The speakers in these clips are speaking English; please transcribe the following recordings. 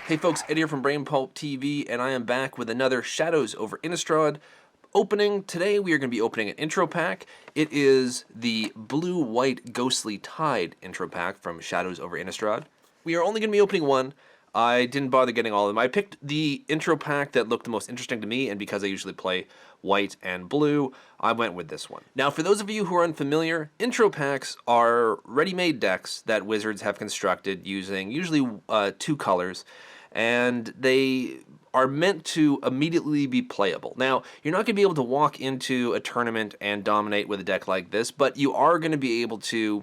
Hey folks, Ed here from Brain Pulp TV, and I am back with another Shadows Over Innistrad opening. Today we are going to be opening an intro pack. It is the Blue-White Ghostly Tide intro pack from Shadows Over Innistrad. We are only going to be opening one. I didn't bother getting all of them. I picked the intro pack that looked the most interesting to me, and because I usually play white and blue, I went with this one. Now, for those of you who are unfamiliar, intro packs are ready-made decks that Wizards have constructed using usually two colors, and they are meant to immediately be playable. Now, you're not going to be able to walk into a tournament and dominate with a deck like this, but you are going to be able to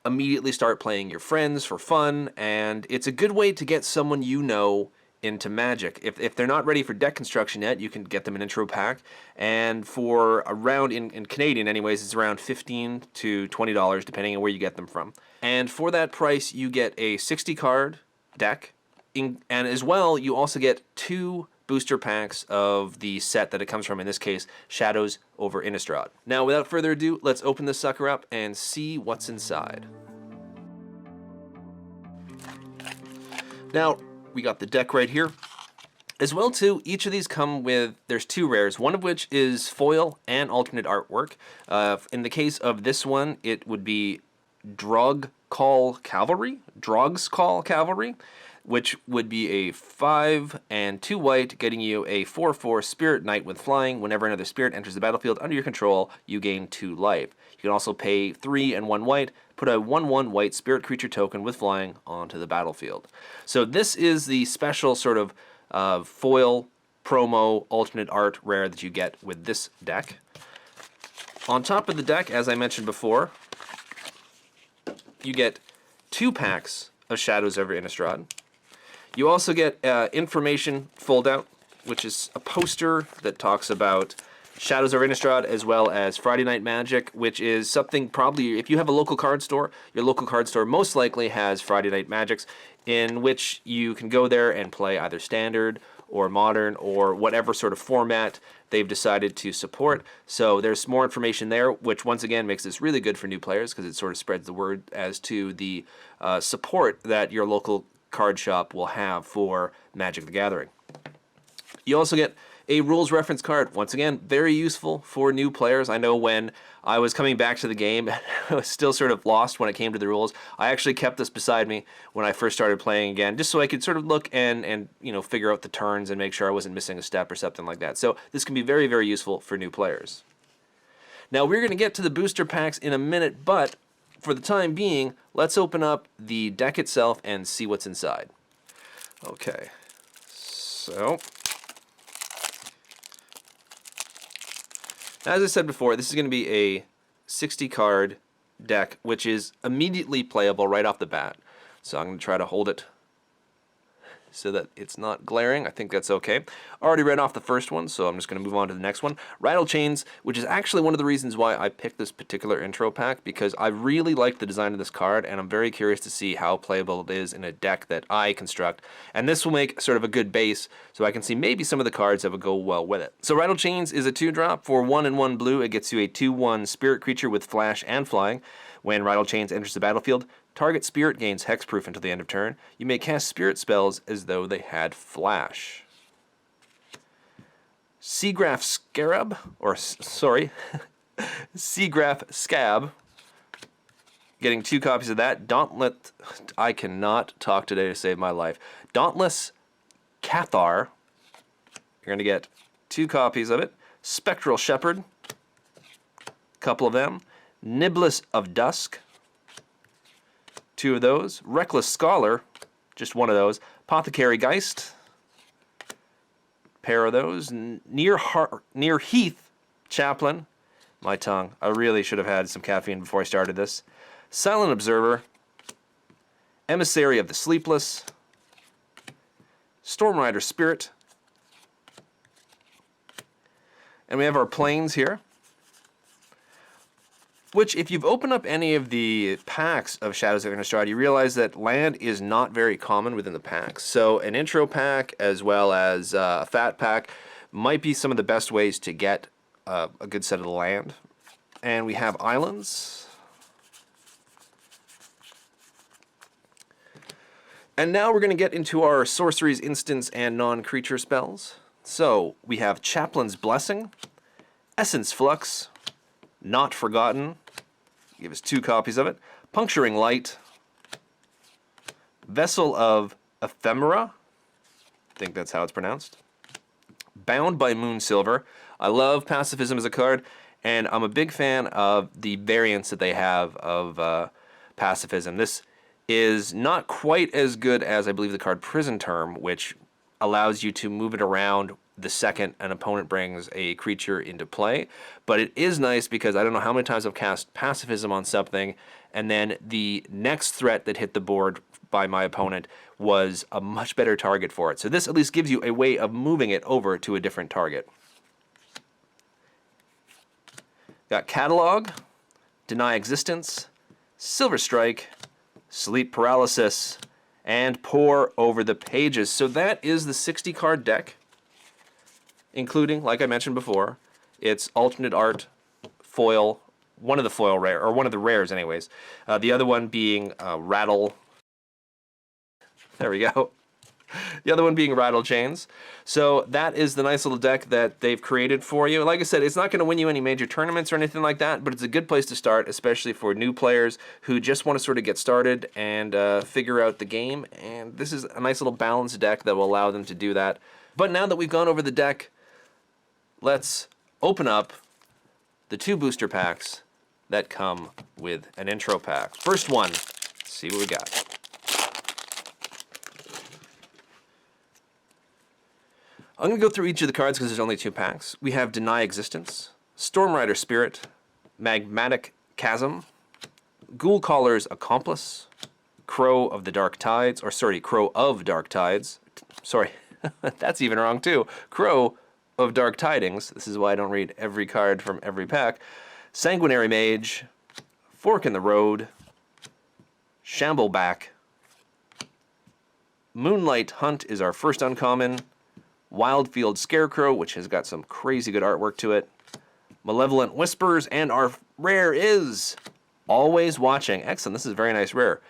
immediately start playing your friends for fun, and it's a good way to get someone you know into Magic. If they're not ready for deck construction yet, you can get them an intro pack, and for around, in Canadian anyways, it's around $15 to $20 depending on where you get them from. And for that price, you get a 60 card deck, and as well, you also get 2 booster packs of the set that it comes from, in this case, Shadows Over Innistrad. Now, without further ado, let's open this sucker up and see what's inside. Now, we got the deck right here. As well, too, each of these come with, there's 2 rares, one of which is foil and alternate artwork. In the case of this one, it would be Drogs Call Cavalry, which would be a 5 and 2 white, getting you a 4/4 Spirit Knight with flying. Whenever another spirit enters the battlefield under your control, you gain 2 life. You can also pay 3 and 1 white, put a 1/1 white spirit creature token with flying onto the battlefield. So this is the special sort of foil promo alternate art rare that you get with this deck. On top of the deck, as I mentioned before, you get 2 packs of Shadows Over Innistrad. You also get information fold-out, which is a poster that talks about Shadows Over Innistrad as well as Friday Night Magic, which is something probably, if you have a local card store, your local card store most likely has Friday Night Magics, in which you can go there and play either Standard or Modern or whatever sort of format they've decided to support. So there's more information there, which once again makes this really good for new players because it sort of spreads the word as to the support that your local card shop will have for Magic the Gathering. You also get a rules reference card. Once again, very useful for new players. I know when I was coming back to the game, I was still sort of lost when it came to the rules. I actually kept this beside me when I first started playing again, just so I could sort of look and you know, figure out the turns and make sure I wasn't missing a step or something like that. So this can be very, very useful for new players. Now, we're going to get to the booster packs in a minute, but for the time being, let's open up the deck itself and see what's inside. Okay, so as I said before, this is going to be a 60 card deck, which is immediately playable right off the bat. So I'm going to try to hold it so that it's not glaring. I think that's okay. Already read off the first one, so I'm just going to move on to the next one. Rattle Chains, which is actually one of the reasons why I picked this particular intro pack, because I really like the design of this card, and I'm very curious to see how playable it is in a deck that I construct. And this will make sort of a good base, so I can see maybe some of the cards that would go well with it. So Rattle Chains is a 2-drop. For 1 and 1 blue, it gets you a 2/1 spirit creature with flash and flying. When Rattle Chains enters the battlefield, target spirit gains hexproof until the end of turn. You may cast spirit spells as though they had flash. Seagraph Scarab, or sorry, Seagraph Scab. Getting 2 copies of that. Dauntless, I cannot talk today to save my life. Dauntless Cathar. You're going to get 2 copies of it. Spectral Shepherd, couple of them. Niblis of Dusk, 2 of those. Reckless Scholar, just 1 of those. Apothecary Geist, pair of those. Near Heath Chaplain, my tongue. I really should have had some caffeine before I started this. Silent Observer, Emissary of the Sleepless, Stormrider Spirit, and we have our planes here, which, if you've opened up any of the packs of Shadows Over Innistrad, you realize that land is not very common within the packs. So an intro pack as well as a fat pack might be some of the best ways to get a good set of the land. And we have islands. And now we're going to get into our sorceries, instants, and non-creature spells. So we have Chaplain's Blessing, Essence Flux, Not Forgotten, give us 2 copies of it, Puncturing Light, Vessel of Ephemera, I think that's how it's pronounced, Bound by Moonsilver. I love Pacifism as a card, and I'm a big fan of the variants that they have of Pacifism. This is not quite as good as, I believe, the card Prison Term, which allows you to move it around the second an opponent brings a creature into play. But it is nice because I don't know how many times I've cast Pacifism on something, and then the next threat that hit the board by my opponent was a much better target for it. So this at least gives you a way of moving it over to a different target. Got Catalog, Deny Existence, Silver Strike, Sleep Paralysis, and Pore Over the Pages. So that is the 60 card deck, including, like I mentioned before, its alternate art, foil, one of the foil rare, or one of the rares anyways. The other one being Rattle. There we go. The other one being Rattle Chains. So that is the nice little deck that they've created for you. Like I said, it's not going to win you any major tournaments or anything like that, but it's a good place to start, especially for new players who just want to sort of get started and figure out the game. And this is a nice little balanced deck that will allow them to do that. But now that we've gone over the deck, let's open up the 2 booster packs that come with an intro pack. First one, let's see what we got. I'm going to go through each of the cards because there's only 2 packs. We have Deny Existence, Stormrider Spirit, Magmatic Chasm, Ghoulcaller's Accomplice, Crow of the Dark Tides, or sorry, Crow of Dark Tides. Sorry, that's even wrong too. Crow of Dark Tidings. This is why I don't read every card from every pack. Sanguinary Mage, Fork in the Road, Shambleback, Moonlight Hunt is our first uncommon, Wildfield Scarecrow, which has got some crazy good artwork to it, Malevolent Whispers, and our rare is Always Watching. Excellent, this is a very nice rare.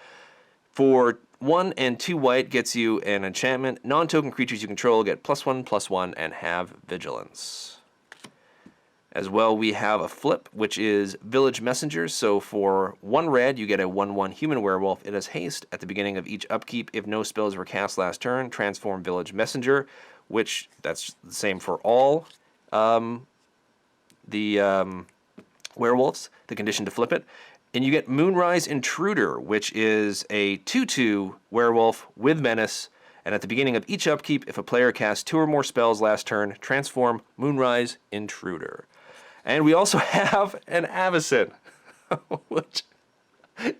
For 1 and 2 white, gets you an enchantment. Non-token creatures you control get +1/+1 and have vigilance. As well, we have a flip, which is Village Messengers. So for 1 red, you get a 1/1 human werewolf. It has haste at the beginning of each upkeep. If no spells were cast last turn, transform Village Messenger, which that's the same for all werewolves, the condition to flip it. And you get Moonrise Intruder, which is a 2/2 werewolf with menace. And at the beginning of each upkeep, if a player casts 2 or more spells last turn, transform Moonrise Intruder. And we also have an Avacyn, which,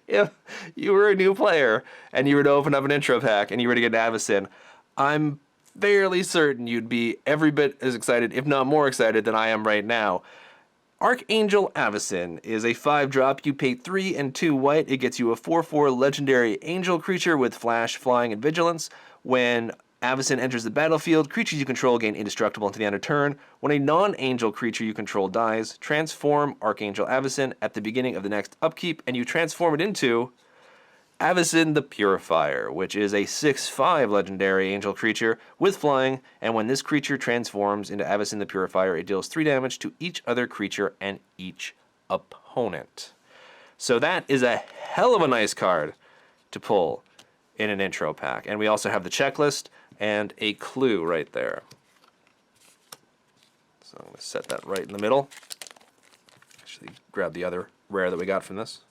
if you were a new player and you were to open up an intro pack and you were to get an Avacyn, I'm fairly certain you'd be every bit as excited, if not more excited, than I am right now. Archangel Avacyn is a 5-drop. You pay 3 and 2 white. It gets you a 4/4 legendary angel creature with flash, flying, and vigilance. When Avacyn enters the battlefield, creatures you control gain indestructible until the end of turn. When a non-angel creature you control dies, transform Archangel Avacyn at the beginning of the next upkeep, and you transform it into Avacyn the Purifier, which is a 6/5 legendary angel creature with flying, and when this creature transforms into Avacyn the Purifier, it deals 3 damage to each other creature and each opponent. So that is a hell of a nice card to pull in an intro pack. And we also have the checklist and a clue right there. So I'm going to set that right in the middle. Actually, grab the other rare that we got from this.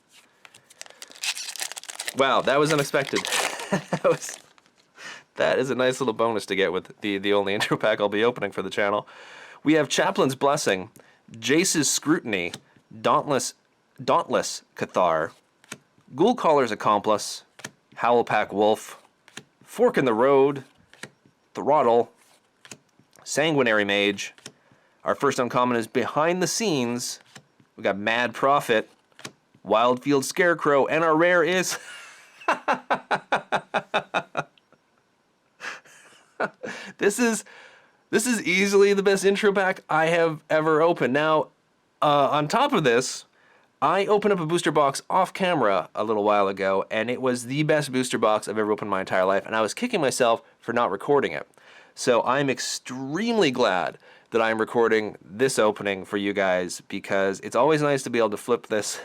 Wow, that was unexpected. That is a nice little bonus to get with the only intro pack I'll be opening for the channel. We have Chaplain's Blessing, Jace's Scrutiny, Dauntless Cathar, Ghoulcaller's Accomplice, Howlpack Wolf, Fork in the Road, Throttle, Sanguinary Mage. Our first uncommon is Behind the Scenes. We got Mad Prophet, Wildfield Scarecrow, and our rare is This is easily the best intro pack I have ever opened. Now, on top of this, I opened up a booster box off camera a little while ago, and it was the best booster box I've ever opened in my entire life, and I was kicking myself for not recording it. So I'm extremely glad that I'm recording this opening for you guys, because it's always nice to be able to flip these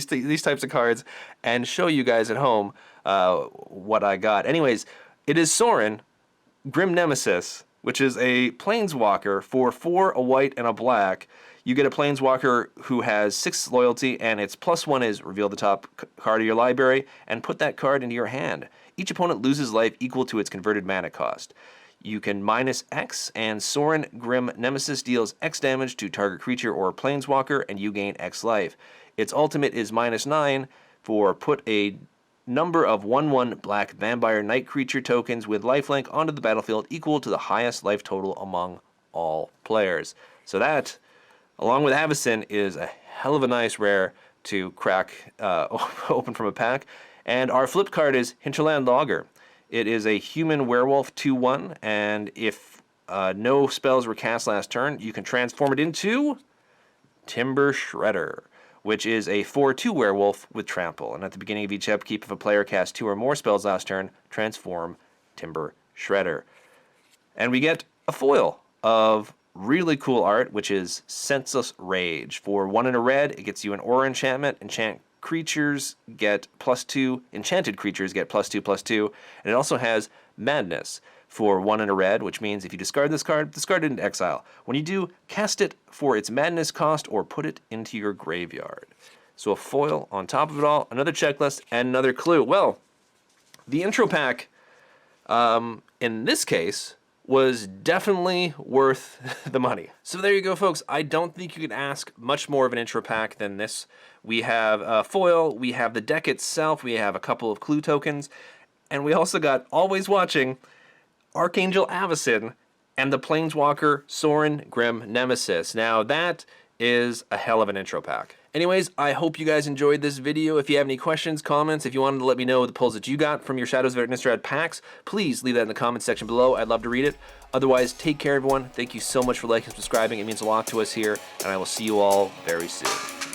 types of cards and show you guys at home what I got. Anyways, it is Sorin, Grim Nemesis, which is a Planeswalker for 4, a white, and a black. You get a Planeswalker who has 6 loyalty, and its +1 is reveal the top card of your library and put that card into your hand. Each opponent loses life equal to its converted mana cost. You can -X, and Sorin Grim Nemesis deals X damage to target creature or Planeswalker, and you gain X life. Its ultimate is -9 for put a number of 1/1 black vampire knight creature tokens with lifelink onto the battlefield equal to the highest life total among all players. So that, along with Avacyn, is a hell of a nice rare to crack open from a pack. And our flip card is Hinterland Logger. It is a human werewolf 2/1, and if no spells were cast last turn, you can transform it into Timber Shredder, which is a 4/2 werewolf with trample. And at the beginning of each upkeep, if a player casts 2 or more spells last turn, transform Timber Shredder. And we get a foil of really cool art, which is Senseless Rage. For 1 and a red, it gets you an aura enchantment. Enchanted creatures get +2, enchanted creatures get +2/+2, and it also has Madness for 1 and a red, which means if you discard this card, discard it into exile. When you do, cast it for its Madness cost or put it into your graveyard. So a foil on top of it all, another checklist, and another clue. Well, the intro pack, in this case, was definitely worth the money. So there you go, folks. I don't think you can ask much more of an intro pack than this. We have a foil, we have the deck itself, we have a couple of clue tokens, and we also got Always Watching, Archangel Avacyn, and the Planeswalker Sorin Grim Nemesis. Now that is a hell of an intro pack. Anyways, I hope you guys enjoyed this video. If you have any questions, comments, if you wanted to let me know the pulls that you got from your Shadows Over Innistrad packs, please leave that in the comments section below. I'd love to read it. Otherwise, take care, everyone. Thank you so much for liking and subscribing. It means a lot to us here, and I will see you all very soon.